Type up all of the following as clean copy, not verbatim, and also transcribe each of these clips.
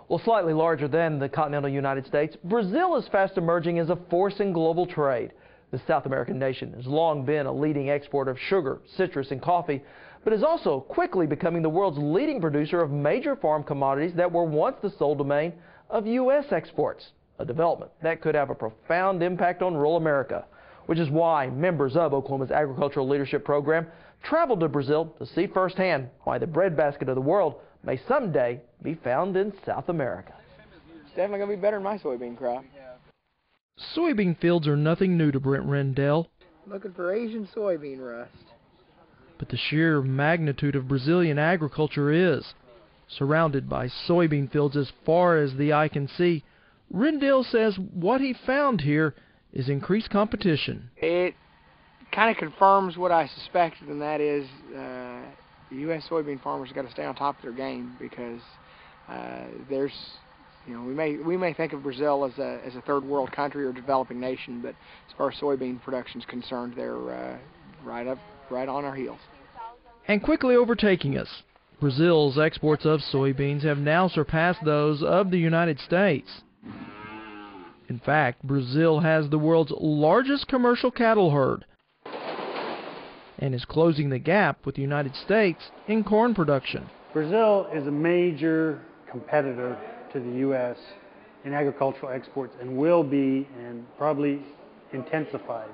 Well, slightly larger than the continental United States, Brazil is fast emerging as a force in global trade. The South American nation has long been a leading exporter of sugar, citrus, and coffee, but is also quickly becoming the world's leading producer of major farm commodities that were once the sole domain of U.S. exports, a development that could have a profound impact on rural America, which is why members of Oklahoma's Agricultural Leadership Program traveled to Brazil to see firsthand why the breadbasket of the world may someday be found in South America. It's definitely going to be better than my soybean crop. Soybean fields are nothing new to Brent Rendell. Looking for Asian soybean rust. But the sheer magnitude of Brazilian agriculture is. Surrounded by soybean fields as far as the eye can see, Rendell says what he found here is increased competition. It kind of confirms what I suspected, and that is U.S. soybean farmers have got to stay on top of their game, because there's, you know, we may think of Brazil as a third world country or developing nation, but as far as soybean production is concerned, they're right on our heels. And quickly overtaking us. Brazil's exports of soybeans have now surpassed those of the United States. In fact, Brazil has the world's largest commercial cattle herd and is closing the gap with the United States in corn production. Brazil is a major competitor to the U.S. in agricultural exports, and will be, and probably intensified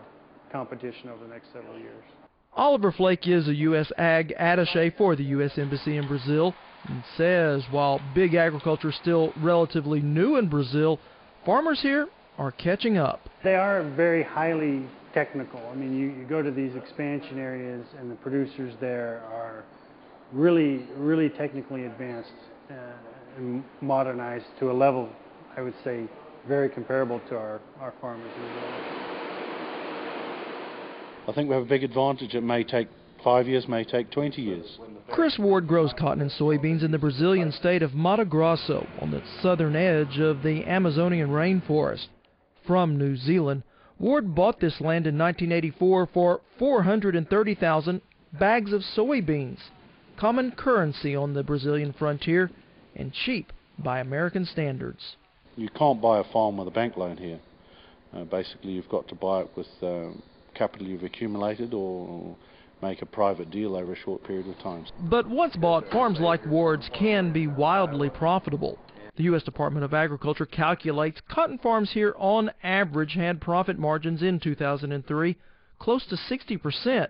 competition over the next several years. Oliver Flake is a U.S. Ag Attaché for the U.S. Embassy in Brazil, and says while big agriculture is still relatively new in Brazil, farmers here are catching up. They are very highly technical. I mean, you go to these expansion areas, and the producers there are really technically advanced and modernized to a level, I would say, very comparable to our farmers in Brazil. I think we have a big advantage. It may take 5 years, may take 20 years. Chris Ward grows cotton and soybeans in the Brazilian state of Mato Grosso, on the southern edge of the Amazonian rainforest. From New Zealand, Ward bought this land in 1984 for 430,000 bags of soybeans, common currency on the Brazilian frontier and cheap by American standards. You can't buy a farm with a bank loan here. Basically, you've got to buy it with capital you've accumulated, or make a private deal over a short period of time. But once bought, farms like Ward's can be wildly profitable. The U.S. Department of Agriculture calculates cotton farms here on average had profit margins in 2003 close to 60%,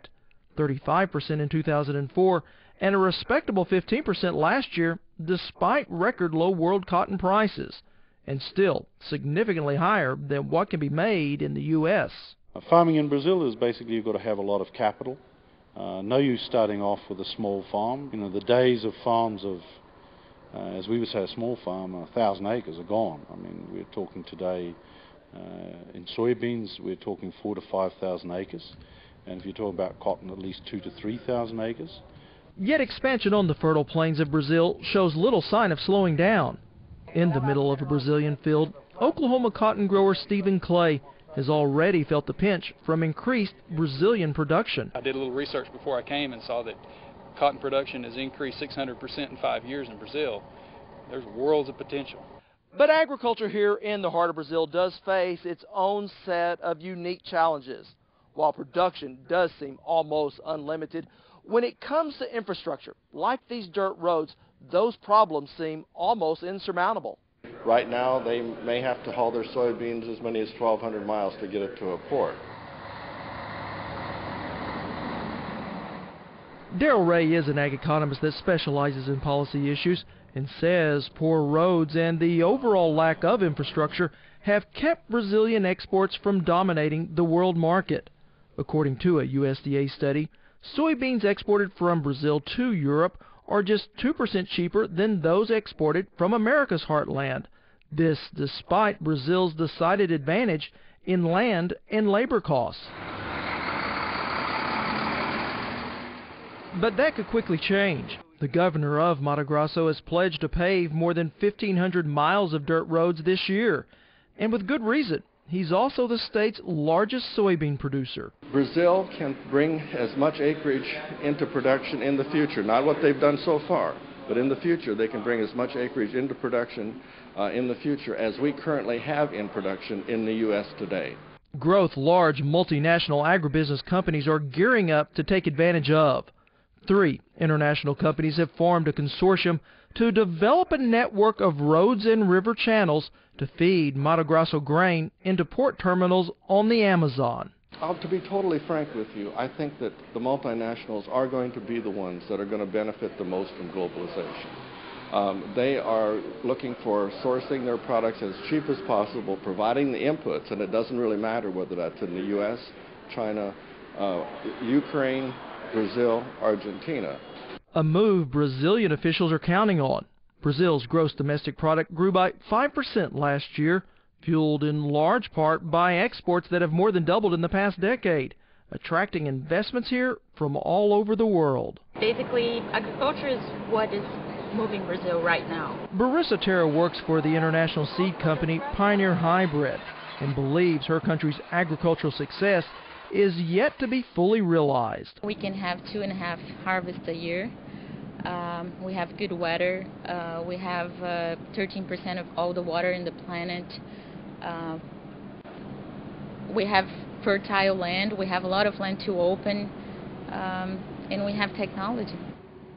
35% in 2004, and a respectable 15% last year, despite record low world cotton prices, and still significantly higher than what can be made in the U.S. Farming in Brazil is basically you've got to have a lot of capital. No use starting off with a small farm. You know, the days of farms of, as we would say, a small farm, 1,000 acres are gone. I mean, we're talking today in soybeans, we're talking 4,000 to 5,000 acres, and if you talk about cotton, at least 2,000 to 3,000 acres. Yet expansion on the fertile plains of Brazil shows little sign of slowing down. In the middle of a Brazilian field, Oklahoma cotton grower Stephen Clay has already felt the pinch from increased Brazilian production. I did a little research before I came and saw that cotton production has increased 600% in 5 years in Brazil. There's worlds of potential. But agriculture here in the heart of Brazil does face its own set of unique challenges. While production does seem almost unlimited, when it comes to infrastructure, like these dirt roads, those problems seem almost insurmountable. Right now, they may have to haul their soybeans as many as 1,200 miles to get it to a port. Darrell Ray is an ag economist that specializes in policy issues and says poor roads and the overall lack of infrastructure have kept Brazilian exports from dominating the world market. According to a USDA study, soybeans exported from Brazil to Europe are just 2% cheaper than those exported from America's heartland. This despite Brazil's decided advantage in land and labor costs. But that could quickly change. The governor of Mato Grosso has pledged to pave more than 1,500 miles of dirt roads this year, and with good reason. He's also the state's largest soybean producer. Brazil can bring as much acreage into production in the future, not what they've done so far, But in the future, they can bring as much acreage into production in the future as we currently have in production in the U.S. today. Growth large multinational agribusiness companies are gearing up to take advantage of. 3 international companies have formed a consortium to develop a network of roads and river channels to feed Mato Grosso grain into port terminals on the Amazon. To be totally frank with you, I think that the multinationals are going to be the ones that are going to benefit the most from globalization. They are looking for sourcing their products as cheap as possible, providing the inputs, and it doesn't really matter whether that's in the U.S., China, Ukraine, Brazil, Argentina. A move Brazilian officials are counting on. Brazil's gross domestic product grew by 5% last year, fueled in large part by exports that have more than doubled in the past decade, attracting investments here from all over the world. Basically, agriculture is what is moving Brazil right now. Barissa Terra works for the international seed company Pioneer Hybrid and believes her country's agricultural success is yet to be fully realized. We can have 2.5 harvests a year. We have good weather. We have 13% of all the water in the planet. We have fertile land. We have a lot of land to open, and we have technology.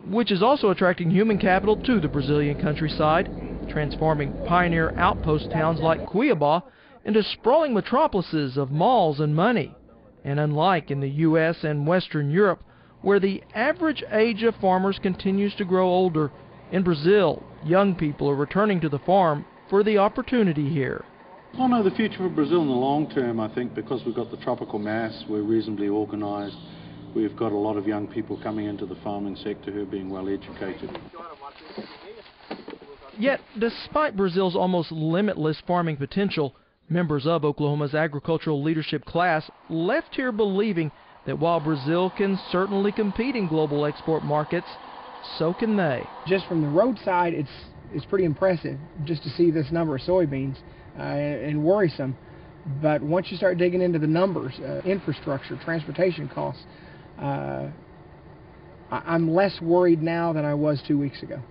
Which is also attracting human capital to the Brazilian countryside, transforming pioneer outpost towns like Cuiabá into sprawling metropolises of malls and money. And unlike in the U.S. and Western Europe, where the average age of farmers continues to grow older, in Brazil, young people are returning to the farm for the opportunity here. Oh no, the future for Brazil in the long term, I think, because we've got the tropical mass, we're reasonably organized. We've got a lot of young people coming into the farming sector who are being well educated. Yet, despite Brazil's almost limitless farming potential, members of Oklahoma's agricultural leadership class left here believing that while Brazil can certainly compete in global export markets, so can they. Just from the roadside, it's pretty impressive just to see this number of soybeans and worrisome. But once you start digging into the numbers, infrastructure, transportation costs, I'm less worried now than I was 2 weeks ago.